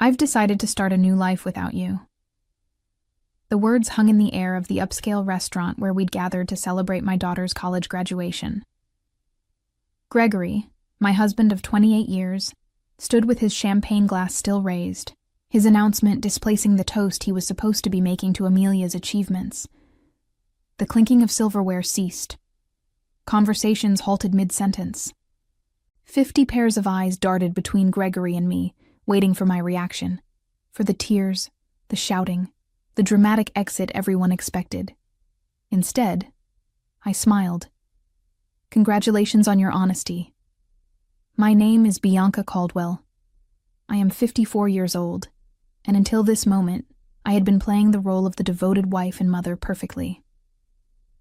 I've decided to start a new life without you." The words hung in the air of the upscale restaurant where we'd gathered to celebrate my daughter's college graduation. Gregory, my husband of 28 years, stood with his champagne glass still raised, his announcement displacing the toast he was supposed to be making to Amelia's achievements. The clinking of silverware ceased. Conversations halted mid-sentence. 50 pairs of eyes darted between Gregory and me, waiting for my reaction, for the tears, the shouting, the dramatic exit everyone expected. Instead, I smiled. "Congratulations on your honesty. My name is Bianca Caldwell. I am 54 years old, and until this moment, I had been playing the role of the devoted wife and mother perfectly.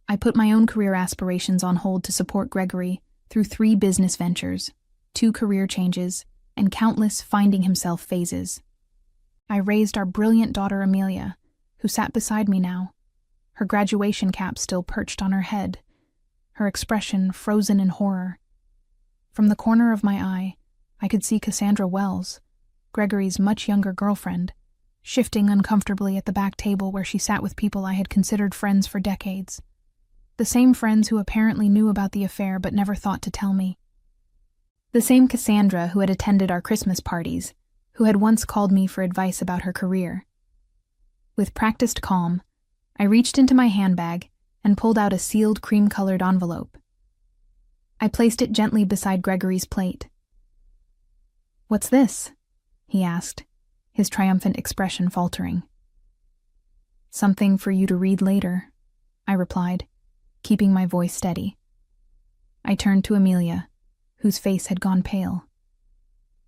I put my own career aspirations on hold to support Gregory through 3 business ventures, 2 career changes, and countless finding himself phases. I raised our brilliant daughter Amelia, who sat beside me now, her graduation cap still perched on her head, her expression frozen in horror. From the corner of my eye, I could see Cassandra Wells, Gregory's much younger girlfriend, shifting uncomfortably at the back table where she sat with people I had considered friends for decades. The same friends who apparently knew about the affair but never thought to tell me. The same Cassandra who had attended our Christmas parties, who had once called me for advice about her career. With practiced calm, I reached into my handbag and pulled out a sealed cream-colored envelope. I placed it gently beside Gregory's plate. "What's this?" he asked, his triumphant expression faltering. "Something for you to read later," I replied, keeping my voice steady. I turned to Amelia, whose face had gone pale.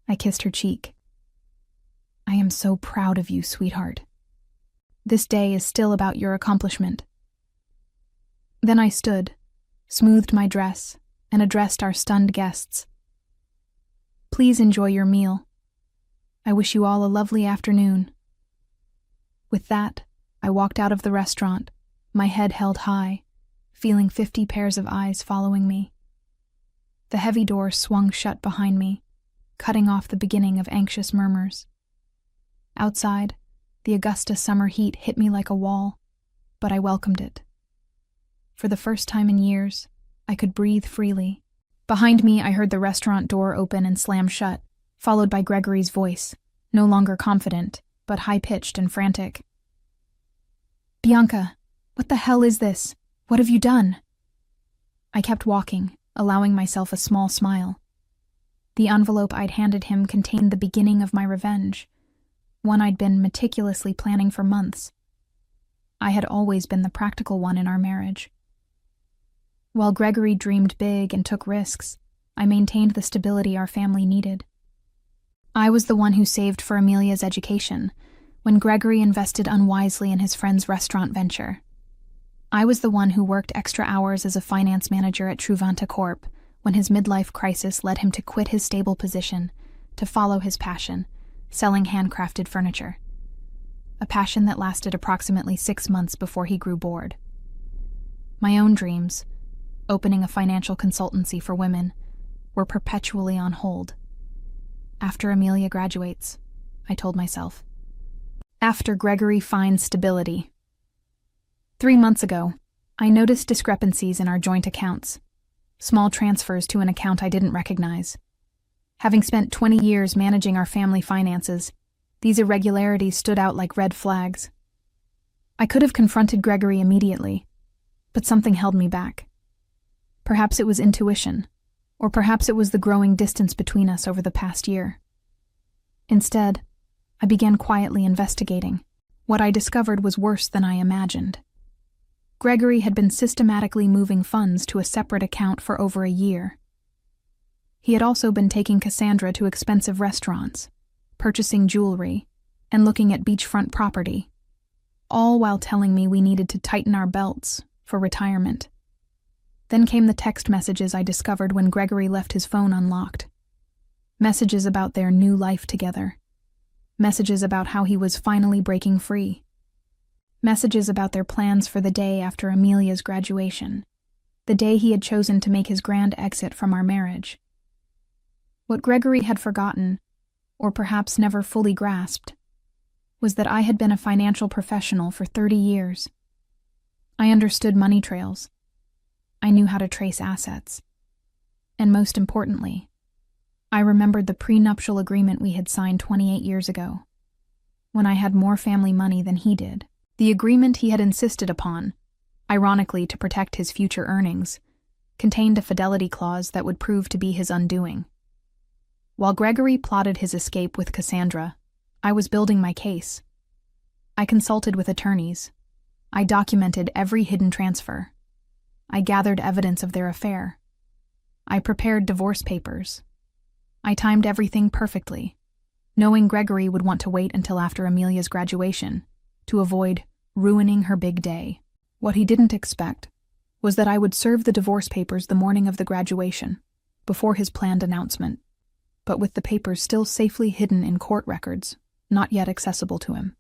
I kissed her cheek. "I am so proud of you, sweetheart. This day is still about your accomplishment." Then I stood, smoothed my dress, and addressed our stunned guests. "Please enjoy your meal. I wish you all a lovely afternoon." With that, I walked out of the restaurant, my head held high, feeling 50 pairs of eyes following me. The heavy door swung shut behind me, cutting off the beginning of anxious murmurs. Outside, the Augusta summer heat hit me like a wall, but I welcomed it. For the first time in years, I could breathe freely. Behind me, I heard the restaurant door open and slam shut, followed by Gregory's voice, no longer confident, but high-pitched and frantic. "Bianca, what the hell is this? What have you done?" I kept walking, allowing myself a small smile. The envelope I'd handed him contained the beginning of my revenge, one I'd been meticulously planning for months. I had always been the practical one in our marriage. While Gregory dreamed big and took risks, I maintained the stability our family needed. I was the one who saved for Amelia's education, when Gregory invested unwisely in his friend's restaurant venture. I was the one who worked extra hours as a finance manager at Truvanta Corp. when his midlife crisis led him to quit his stable position to follow his passion, selling handcrafted furniture. A passion that lasted approximately 6 months before he grew bored. My own dreams, opening a financial consultancy for women, were perpetually on hold. After Amelia graduates, I told myself. After Gregory finds stability. 3 months ago, I noticed discrepancies in our joint accounts, small transfers to an account I didn't recognize. Having spent 20 years managing our family finances, these irregularities stood out like red flags. I could have confronted Gregory immediately, but something held me back. Perhaps it was intuition, or perhaps it was the growing distance between us over the past year. Instead, I began quietly investigating. What I discovered was worse than I imagined. Gregory had been systematically moving funds to a separate account for over a year. He had also been taking Cassandra to expensive restaurants, purchasing jewelry, and looking at beachfront property, all while telling me we needed to tighten our belts for retirement. Then came the text messages I discovered when Gregory left his phone unlocked. Messages about their new life together. Messages about how he was finally breaking free. Messages about their plans for the day after Amelia's graduation, the day he had chosen to make his grand exit from our marriage. What Gregory had forgotten or perhaps never fully grasped, was that I had been a financial professional for 30 years. I understood money trails. I knew how to trace assets. And most importantly, I remembered the prenuptial agreement we had signed 28 years ago, when I had more family money than he did. The agreement he had insisted upon, ironically to protect his future earnings, contained a fidelity clause that would prove to be his undoing. While Gregory plotted his escape with Cassandra, I was building my case. I consulted with attorneys. I documented every hidden transfer. I gathered evidence of their affair. I prepared divorce papers. I timed everything perfectly, knowing Gregory would want to wait until after Amelia's graduation to avoid ruining her big day. What he didn't expect was that I would serve the divorce papers the morning of the graduation, before his planned announcement, but with the papers still safely hidden in court records, not yet accessible to him.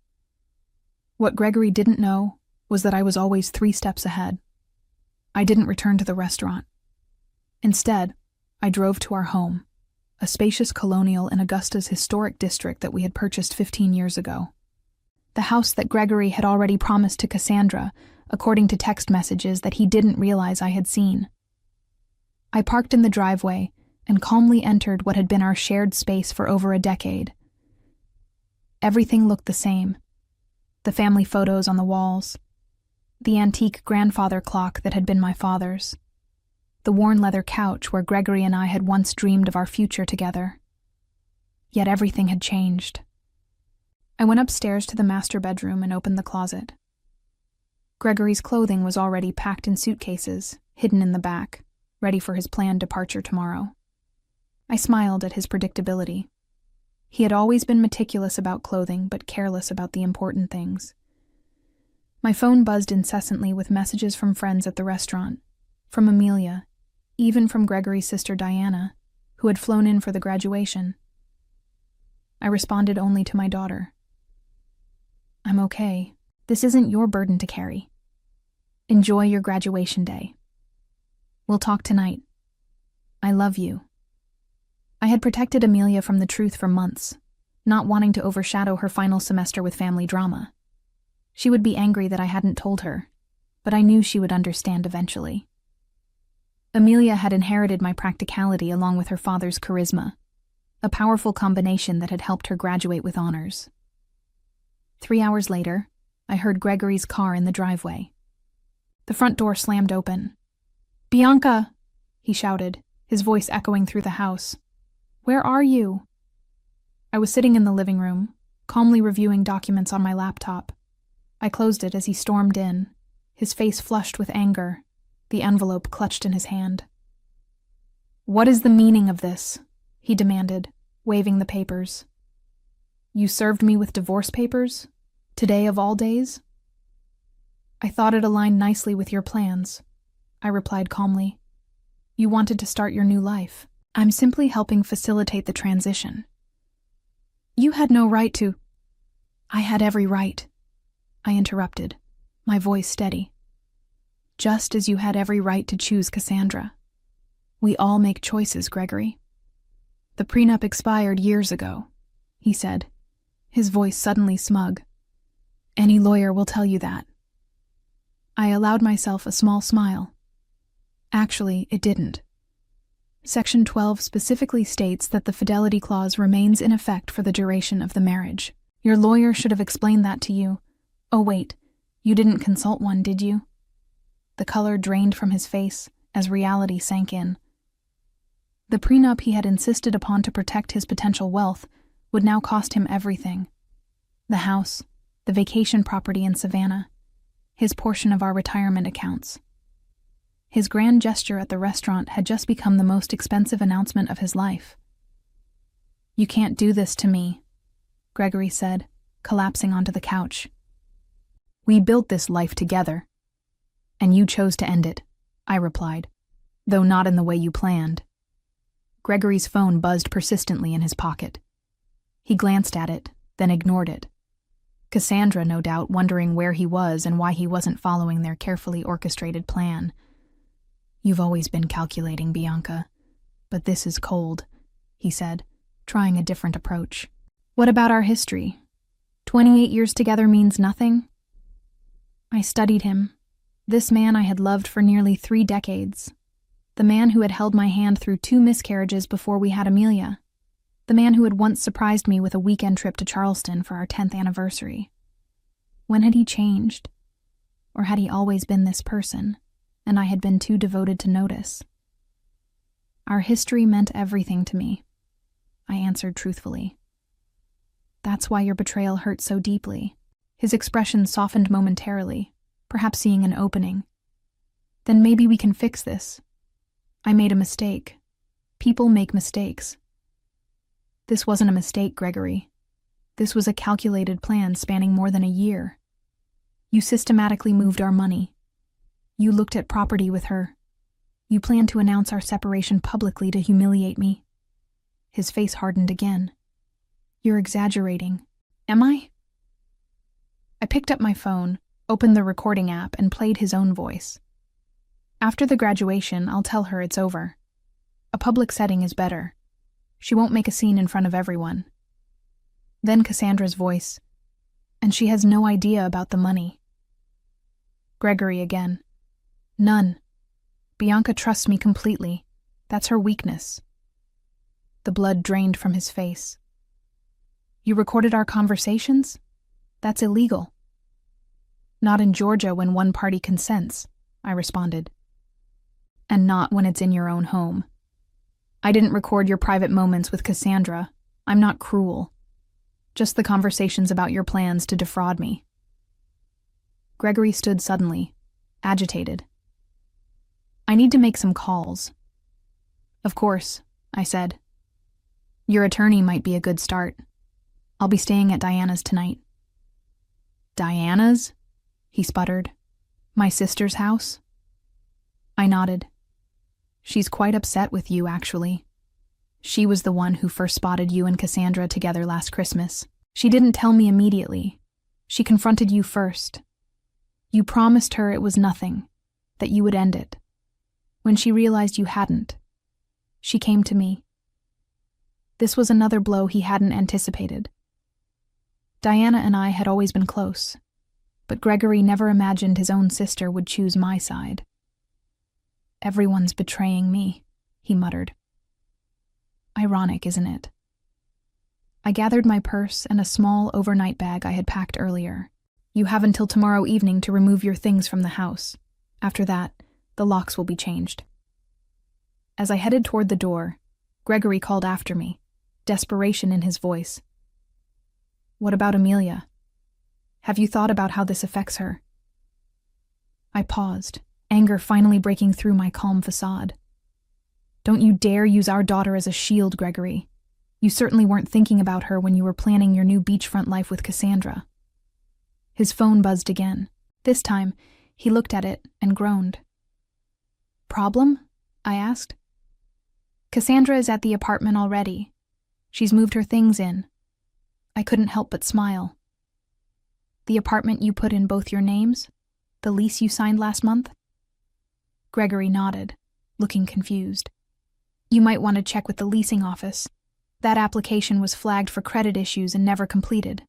What Gregory didn't know was that I was always 3 steps ahead. I didn't return to the restaurant. Instead, I drove to our home, a spacious colonial in Augusta's historic district that we had purchased 15 years ago. The house that Gregory had already promised to Cassandra, according to text messages that he didn't realize I had seen. I parked in the driveway and calmly entered what had been our shared space for over a decade. Everything looked the same. The family photos on the walls, the antique grandfather clock that had been my father's, the worn leather couch where Gregory and I had once dreamed of our future together. Yet everything had changed. I went upstairs to the master bedroom and opened the closet. Gregory's clothing was already packed in suitcases, hidden in the back, ready for his planned departure tomorrow. I smiled at his predictability. He had always been meticulous about clothing, but careless about the important things. My phone buzzed incessantly with messages from friends at the restaurant, from Amelia, even from Gregory's sister Diana, who had flown in for the graduation. I responded only to my daughter. I'm okay. This isn't your burden to carry. Enjoy your graduation day. We'll talk tonight. I love you. I had protected Amelia from the truth for months, not wanting to overshadow her final semester with family drama. She would be angry that I hadn't told her, but I knew she would understand eventually. Amelia had inherited my practicality along with her father's charisma, a powerful combination that had helped her graduate with honors. 3 hours later, I heard Gregory's car in the driveway. The front door slammed open. "Bianca!" he shouted, his voice echoing through the house. "Where are you?" I was sitting in the living room, calmly reviewing documents on my laptop. I closed it as he stormed in, his face flushed with anger, the envelope clutched in his hand. "What is the meaning of this?" he demanded, waving the papers. "You served me with divorce papers? Today of all days?" "I thought it aligned nicely with your plans," I replied calmly. "You wanted to start your new life. I'm simply helping facilitate the transition." "You had no right to—" "I had every right," I interrupted, my voice steady. "Just as you had every right to choose Cassandra. We all make choices, Gregory." "The prenup expired years ago," he said, his voice suddenly smug. "Any lawyer will tell you that." I allowed myself a small smile. Actually, it didn't. Section 12 specifically states that the fidelity clause remains in effect for the duration of the marriage. Your lawyer should have explained that to you. Oh wait, you didn't consult one, did you? The color drained from his face as reality sank in. The prenup he had insisted upon to protect his potential wealth would now cost him everything. The house, the vacation property in Savannah, his portion of our retirement accounts. His grand gesture at the restaurant had just become the most expensive announcement of his life. "You can't do this to me," Gregory said, collapsing onto the couch. "We built this life together, and you chose to end it," I replied, "though not in the way you planned." Gregory's phone buzzed persistently in his pocket. He glanced at it, then ignored it. Cassandra, no doubt, wondering where he was and why he wasn't following their carefully orchestrated plan. "You've always been calculating, Bianca, but this is cold," he said, trying a different approach. What about our history? 28 years together means nothing? I studied him. This man I had loved for nearly 3 decades. The man who had held my hand through 2 miscarriages before we had Amelia. The man who had once surprised me with a weekend trip to Charleston for our 10th anniversary. When had he changed? Or had he always been this person, and I had been too devoted to notice? Our history meant everything to me, I answered truthfully. That's why your betrayal hurt so deeply. His expression softened momentarily, perhaps seeing an opening. Then maybe we can fix this. I made a mistake. People make mistakes. This wasn't a mistake, Gregory. This was a calculated plan spanning more than a year. You systematically moved our money. You looked at property with her. You planned to announce our separation publicly to humiliate me. His face hardened again. You're exaggerating. Am I? I picked up my phone, opened the recording app, and played his own voice. After the graduation, I'll tell her it's over. A public setting is better. She won't make a scene in front of everyone. Then Cassandra's voice. And she has no idea about the money. Gregory again. None. Bianca trusts me completely. That's her weakness. The blood drained from his face. You recorded our conversations? That's illegal. Not in Georgia when one party consents, I responded. And not when it's in your own home. I didn't record your private moments with Cassandra. I'm not cruel. Just the conversations about your plans to defraud me. Gregory stood suddenly, agitated. I need to make some calls. Of course, I said. Your attorney might be a good start. I'll be staying at Diana's tonight. Diana's? He sputtered. My sister's house? I nodded. She's quite upset with you, actually. She was the one who first spotted you and Cassandra together last Christmas. She didn't tell me immediately. She confronted you first. You promised her it was nothing, that you would end it. When she realized you hadn't, she came to me. This was another blow he hadn't anticipated. Diana and I had always been close, but Gregory never imagined his own sister would choose my side. Everyone's betraying me, he muttered. Ironic, isn't it? I gathered my purse and a small overnight bag I had packed earlier. You have until tomorrow evening to remove your things from the house. After that, the locks will be changed. As I headed toward the door, Gregory called after me, desperation in his voice. What about Amelia? Have you thought about how this affects her? I paused, anger finally breaking through my calm facade. Don't you dare use our daughter as a shield, Gregory. You certainly weren't thinking about her when you were planning your new beachfront life with Cassandra. His phone buzzed again. This time, he looked at it and groaned. Problem? I asked. Cassandra is at the apartment already. She's moved her things in. I couldn't help but smile. The apartment you put in both your names? The lease you signed last month? Gregory nodded, looking confused. You might want to check with the leasing office. That application was flagged for credit issues and never completed.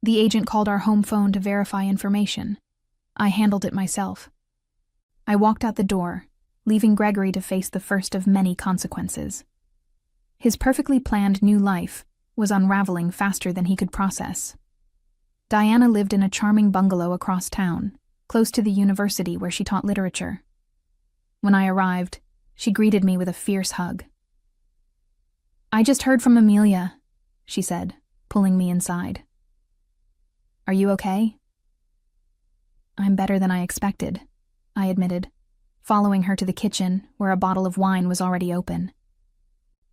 The agent called our home phone to verify information. I handled it myself. I walked out the door, leaving Gregory to face the first of many consequences. His perfectly planned new life was unraveling faster than he could process. Diana lived in a charming bungalow across town, close to the university where she taught literature. When I arrived, she greeted me with a fierce hug. I just heard from Amelia, she said, pulling me inside. Are you okay? I'm better than I expected, I admitted, following her to the kitchen where a bottle of wine was already open.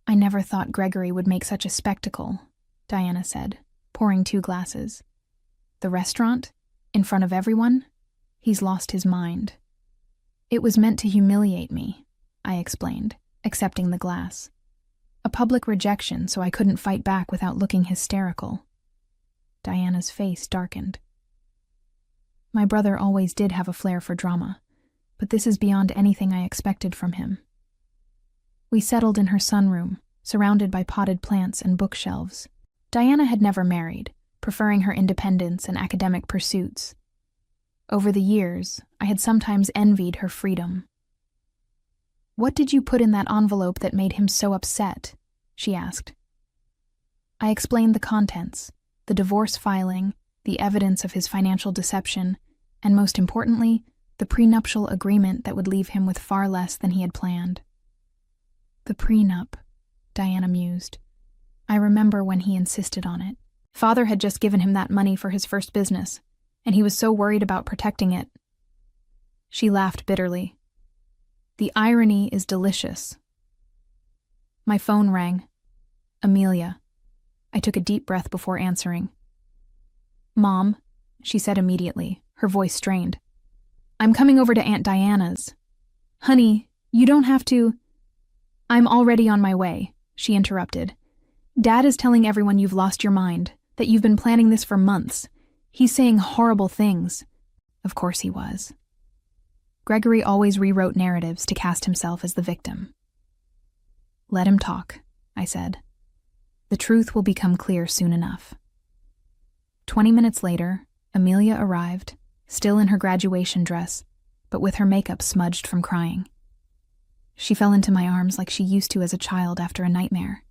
I never thought Gregory would make such a spectacle, Diana said, pouring 2 glasses. The restaurant? In front of everyone? He's lost his mind. It was meant to humiliate me, I explained, accepting the glass. A public rejection so I couldn't fight back without looking hysterical. Diana's face darkened. My brother always did have a flair for drama, but this is beyond anything I expected from him. We settled in her sunroom, surrounded by potted plants and bookshelves. Diana had never married, preferring her independence and academic pursuits. Over the years, I had sometimes envied her freedom. "What did you put in that envelope that made him so upset?" she asked. I explained the contents, the divorce filing, the evidence of his financial deception, and most importantly, the prenuptial agreement that would leave him with far less than he had planned. "The prenup," Diana mused. "I remember when he insisted on it. Father had just given him that money for his first business, and he was so worried about protecting it." She laughed bitterly. "The irony is delicious." My phone rang. Amelia. I took a deep breath before answering. "Mom," she said immediately, her voice strained. "I'm coming over to Aunt Diana's." "Honey, you don't have to—" "I'm already on my way," she interrupted. "Dad is telling everyone you've lost your mind, that you've been planning this for months. He's saying horrible things." Of course he was. Gregory always rewrote narratives to cast himself as the victim. "Let him talk," I said. "The truth will become clear soon enough." 20 minutes later, Amelia arrived, still in her graduation dress, but with her makeup smudged from crying. She fell into my arms like she used to as a child after a nightmare.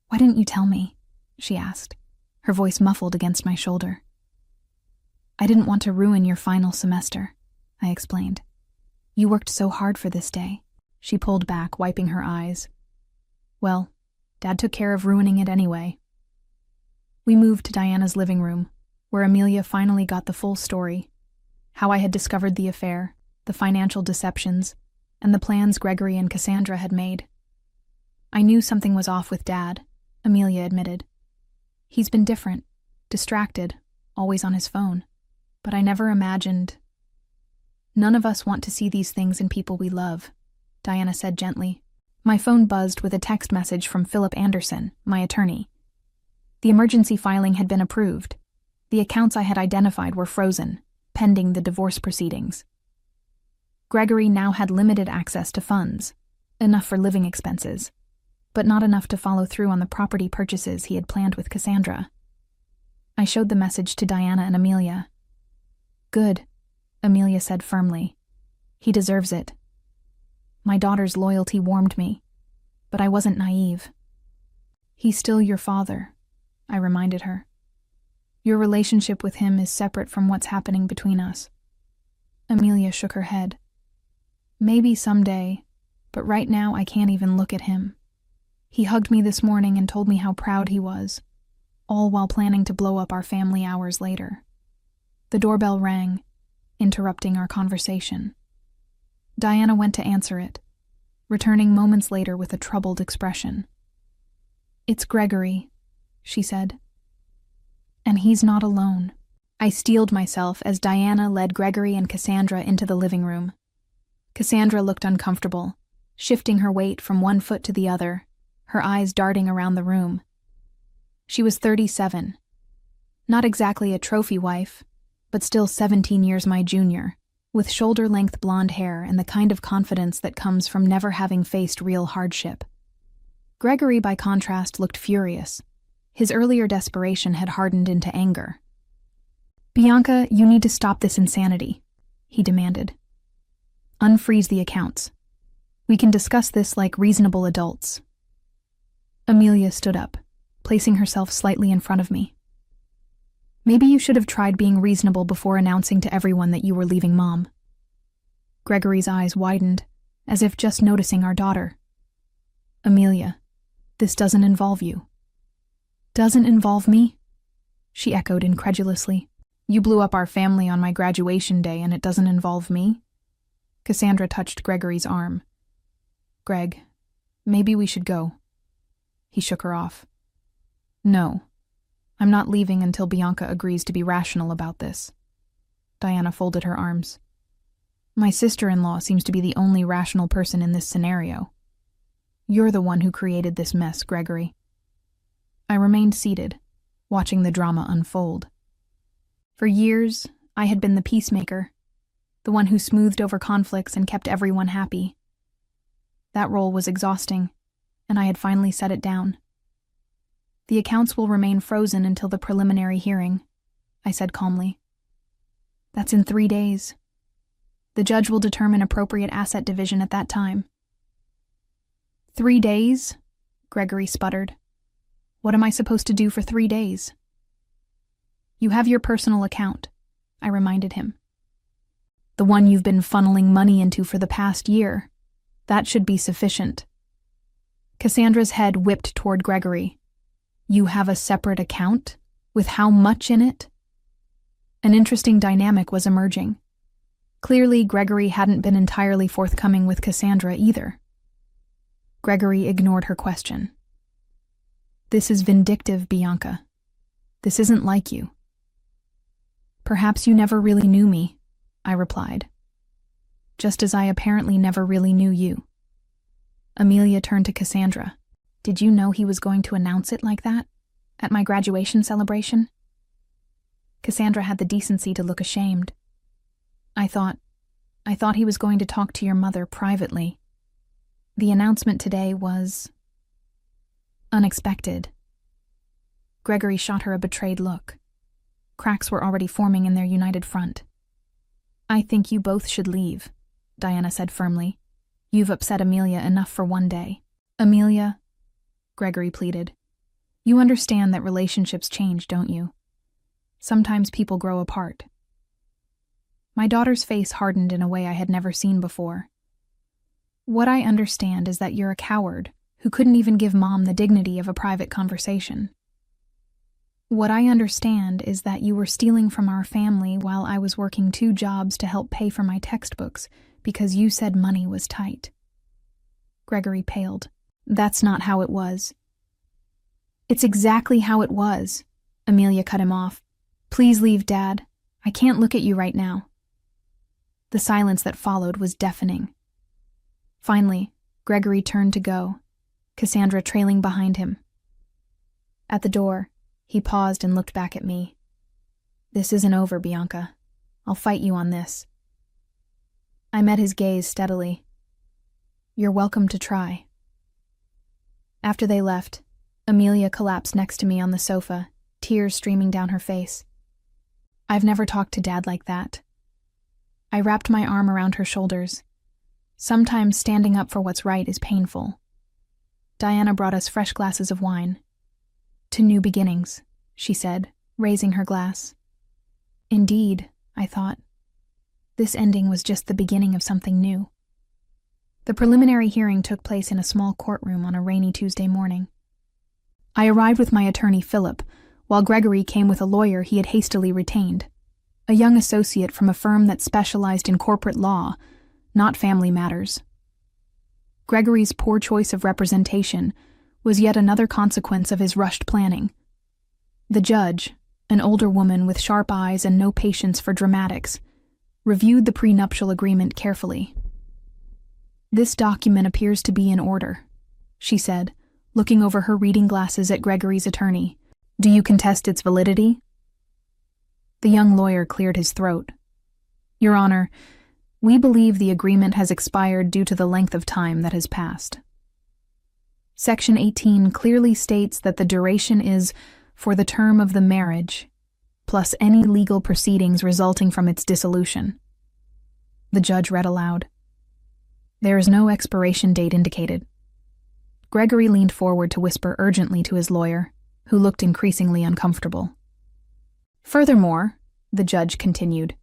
"Why didn't you tell me?" she asked, her voice muffled against my shoulder. "I didn't want to ruin your final semester," I explained. "You worked so hard for this day." She pulled back, wiping her eyes. "Well, Dad took care of ruining it anyway." We moved to Diana's living room, where Amelia finally got the full story: how I had discovered the affair, the financial deceptions, and the plans Gregory and Cassandra had made. "I knew something was off with Dad," Amelia admitted. "He's been different, distracted, always on his phone. But I never imagined—" "None of us want to see these things in people we love," Diana said gently. My phone buzzed with a text message from Philip Anderson, my attorney. The emergency filing had been approved. The accounts I had identified were frozen, pending the divorce proceedings. Gregory now had limited access to funds, enough for living expenses, but not enough to follow through on the property purchases he had planned with Cassandra. I showed the message to Diana and Amelia. "Good," Amelia said firmly. "He deserves it." My daughter's loyalty warmed me, but I wasn't naive. "He's still your father," I reminded her. "Your relationship with him is separate from what's happening between us." Amelia shook her head. "Maybe someday, but right now I can't even look at him. He hugged me this morning and told me how proud he was, all while planning to blow up our family hours later." The doorbell rang, interrupting our conversation. Diana went to answer it, returning moments later with a troubled expression. "It's Gregory," she said. "And he's not alone." I steeled myself as Diana led Gregory and Cassandra into the living room. Cassandra looked uncomfortable, shifting her weight from one foot to the other, her eyes darting around the room. She was 37. Not exactly a trophy wife, but still 17 years my junior, with shoulder-length blonde hair and the kind of confidence that comes from never having faced real hardship. Gregory, by contrast, looked furious. His earlier desperation had hardened into anger. "Bianca, you need to stop this insanity," he demanded. "Unfreeze the accounts. We can discuss this like reasonable adults." Amelia stood up, placing herself slightly in front of me. "Maybe you should have tried being reasonable before announcing to everyone that you were leaving Mom." Gregory's eyes widened, as if just noticing our daughter. "Amelia, this doesn't involve you." "Doesn't involve me?" she echoed incredulously. "You blew up our family on my graduation day and it doesn't involve me?" Cassandra touched Gregory's arm. "Greg, maybe we should go." He shook her off. "No. I'm not leaving until Bianca agrees to be rational about this." Diana folded her arms. "My sister-in-law seems to be the only rational person in this scenario. You're the one who created this mess, Gregory." I remained seated, watching the drama unfold. For years, I had been the peacemaker, the one who smoothed over conflicts and kept everyone happy. That role was exhausting, and I had finally set it down. "The accounts will remain frozen until the preliminary hearing," I said calmly. "That's in 3 days. The judge will determine appropriate asset division at that time." 3 days? Gregory sputtered. "What am I supposed to do for 3 days?" "You have your personal account," I reminded him. "The one you've been funneling money into for the past year. That should be sufficient." Cassandra's head whipped toward Gregory. "You have a separate account? With how much in it?" An interesting dynamic was emerging. Clearly, Gregory hadn't been entirely forthcoming with Cassandra either. Gregory ignored her question. "This is vindictive, Bianca. This isn't like you." "Perhaps you never really knew me," I replied. "Just as I apparently never really knew you." Amelia turned to Cassandra. "Did you know he was going to announce it like that? At my graduation celebration?" Cassandra had the decency to look ashamed. I thought he was going to talk to your mother privately. The announcement today was unexpected." Gregory shot her a betrayed look. Cracks were already forming in their united front. "I think you both should leave," Diana said firmly. "You've upset Amelia enough for one day." "Amelia," Gregory pleaded, "you understand that relationships change, don't you? Sometimes people grow apart." My daughter's face hardened in a way I had never seen before. "What I understand is that you're a coward who couldn't even give Mom the dignity of a private conversation. What I understand is that you were stealing from our family while I was working 2 jobs to help pay for my textbooks because you said money was tight." Gregory paled. "That's not how it was." "It's exactly how it was," Amelia cut him off. "Please leave, Dad. I can't look at you right now." The silence that followed was deafening. Finally, Gregory turned to go, Cassandra trailing behind him. At the door, he paused and looked back at me. "This isn't over, Bianca. I'll fight you on this." I met his gaze steadily. "You're welcome to try." After they left, Amelia collapsed next to me on the sofa, tears streaming down her face. "I've never talked to Dad like that." I wrapped my arm around her shoulders. Sometimes standing up for what's right is painful. Diana brought us fresh glasses of wine. "To new beginnings," she said, raising her glass. Indeed, I thought. This ending was just the beginning of something new. The preliminary hearing took place in a small courtroom on a rainy Tuesday morning. I arrived with my attorney, Philip, while Gregory came with a lawyer he had hastily retained, a young associate from a firm that specialized in corporate law, not family matters. Gregory's poor choice of representation was yet another consequence of his rushed planning. The judge, an older woman with sharp eyes and no patience for dramatics, reviewed the prenuptial agreement carefully. "This document appears to be in order," she said, looking over her reading glasses at Gregory's attorney. "Do you contest its validity?" The young lawyer cleared his throat. "Your Honor, we believe the agreement has expired due to the length of time that has passed. Section 18 clearly states that the duration is for the term of the marriage, plus any legal proceedings resulting from its dissolution." The judge read aloud. "There is no expiration date indicated." Gregory leaned forward to whisper urgently to his lawyer, who looked increasingly uncomfortable. "Furthermore," the judge continued,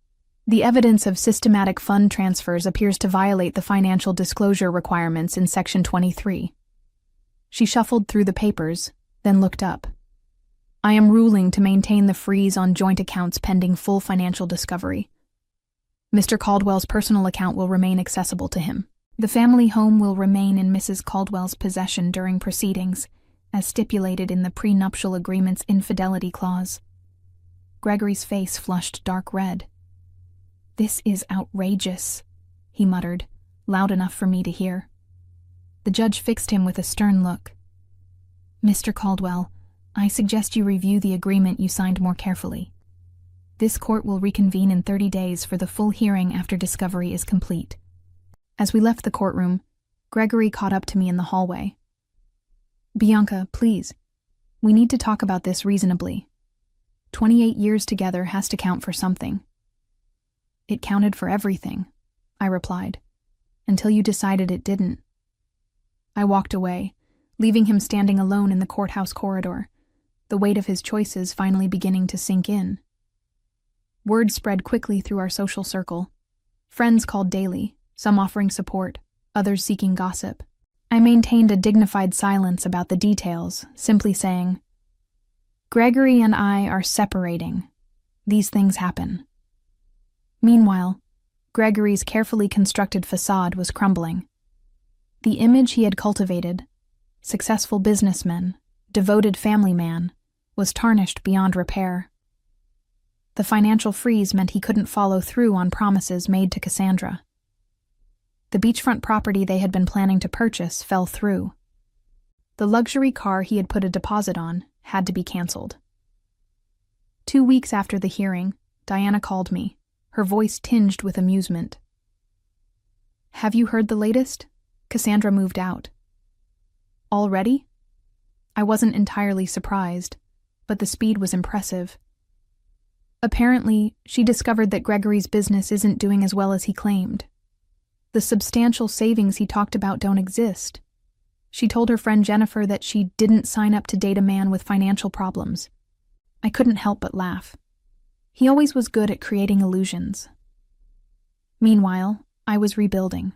"the evidence of systematic fund transfers appears to violate the financial disclosure requirements in Section 23. She shuffled through the papers, then looked up. "I am ruling to maintain the freeze on joint accounts pending full financial discovery. Mr. Caldwell's personal account will remain accessible to him. The family home will remain in Mrs. Caldwell's possession during proceedings, as stipulated in the prenuptial agreement's infidelity clause." Gregory's face flushed dark red. "This is outrageous," he muttered, loud enough for me to hear. The judge fixed him with a stern look. "Mr. Caldwell, I suggest you review the agreement you signed more carefully. This court will reconvene in 30 days for the full hearing after discovery is complete." As we left the courtroom, Gregory caught up to me in the hallway. Bianca, please. We need to talk about this reasonably. 28 years together has to count for something. It counted for everything, I replied, until you decided it didn't. I walked away, leaving him standing alone in the courthouse corridor, the weight of his choices finally beginning to sink in. Word spread quickly through our social circle. Friends called daily, some offering support, others seeking gossip. I maintained a dignified silence about the details, simply saying, "Gregory and I are separating. These things happen." Meanwhile, Gregory's carefully constructed facade was crumbling. The image he had cultivated, successful businessman, devoted family man, was tarnished beyond repair. The financial freeze meant he couldn't follow through on promises made to Cassandra. The beachfront property they had been planning to purchase fell through. The luxury car he had put a deposit on had to be canceled. 2 weeks after the hearing, Diana called me, her voice tinged with amusement. "Have you heard the latest? Cassandra moved out." "Already?" I wasn't entirely surprised, but the speed was impressive. Apparently, she discovered that Gregory's business isn't doing as well as he claimed. The substantial savings he talked about don't exist. She told her friend Jennifer that she didn't sign up to date a man with financial problems. I couldn't help but laugh. He always was good at creating illusions. Meanwhile, I was rebuilding.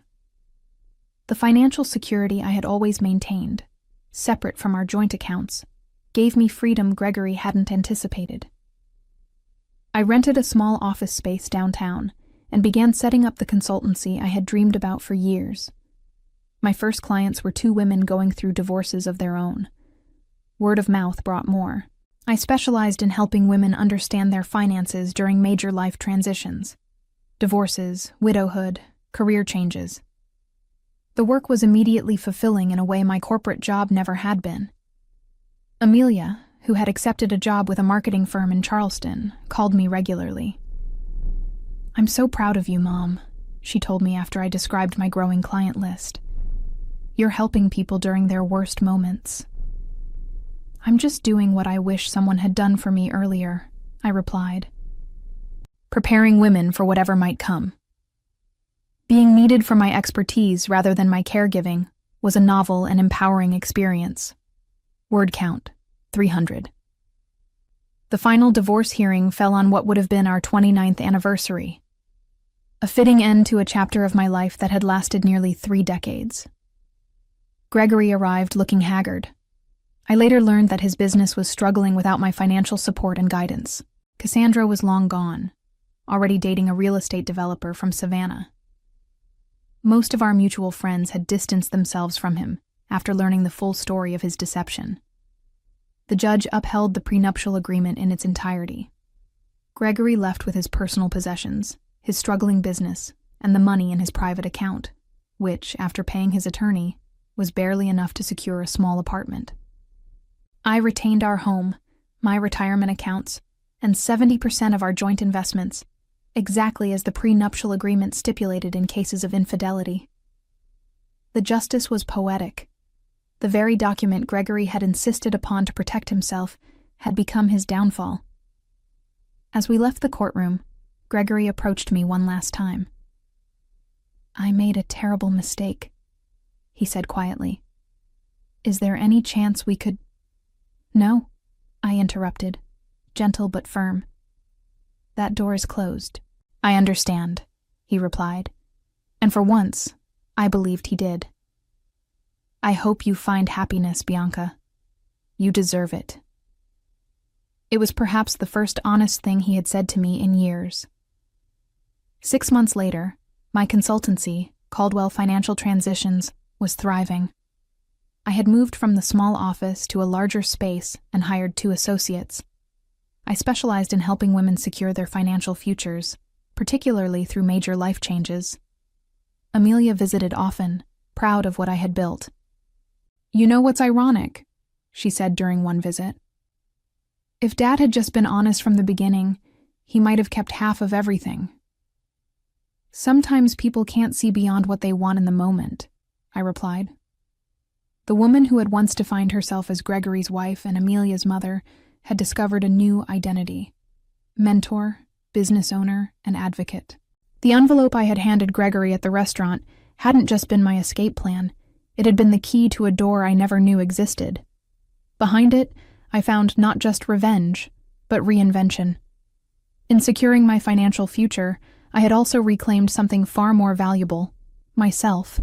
The financial security I had always maintained, separate from our joint accounts, gave me freedom Gregory hadn't anticipated. I rented a small office space downtown and began setting up the consultancy I had dreamed about for years. My first clients were 2 women going through divorces of their own. Word of mouth brought more. I specialized in helping women understand their finances during major life transitions: divorces, widowhood, career changes. The work was immediately fulfilling in a way my corporate job never had been. Amelia, who had accepted a job with a marketing firm in Charleston, called me regularly. "I'm so proud of you, Mom," she told me after I described my growing client list. "You're helping people during their worst moments." "I'm just doing what I wish someone had done for me earlier," I replied. Preparing women for whatever might come. Being needed for my expertise rather than my caregiving was a novel and empowering experience. Word count, 300. The final divorce hearing fell on what would have been our 29th anniversary. A fitting end to a chapter of my life that had lasted nearly 3 decades. Gregory arrived looking haggard. I later learned that his business was struggling without my financial support and guidance. Cassandra was long gone, already dating a real estate developer from Savannah. Most of our mutual friends had distanced themselves from him after learning the full story of his deception. The judge upheld the prenuptial agreement in its entirety. Gregory left with his personal possessions, his struggling business, and the money in his private account, which, after paying his attorney, was barely enough to secure a small apartment. I retained our home, my retirement accounts, and 70% of our joint investments, exactly as the prenuptial agreement stipulated in cases of infidelity. The justice was poetic. The very document Gregory had insisted upon to protect himself had become his downfall. As we left the courtroom, Gregory approached me one last time. "I made a terrible mistake," he said quietly. "Is there any chance we could—" "No," I interrupted, gentle but firm. "That door is closed." "I understand," he replied, and for once, I believed he did. "I hope you find happiness, Bianca. You deserve it." It was perhaps the first honest thing he had said to me in years. 6 months later, my consultancy, Caldwell Financial Transitions, was thriving. I had moved from the small office to a larger space and hired 2 associates. I specialized in helping women secure their financial futures, particularly through major life changes. Amelia visited often, proud of what I had built. "You know what's ironic?" she said during one visit. "If Dad had just been honest from the beginning, he might have kept half of everything." "Sometimes people can't see beyond what they want in the moment," I replied. The woman who had once defined herself as Gregory's wife and Amelia's mother had discovered a new identity: mentor, business owner, and advocate. The envelope I had handed Gregory at the restaurant hadn't just been my escape plan, it had been the key to a door I never knew existed. Behind it, I found not just revenge, but reinvention. In securing my financial future, I had also reclaimed something far more valuable: myself.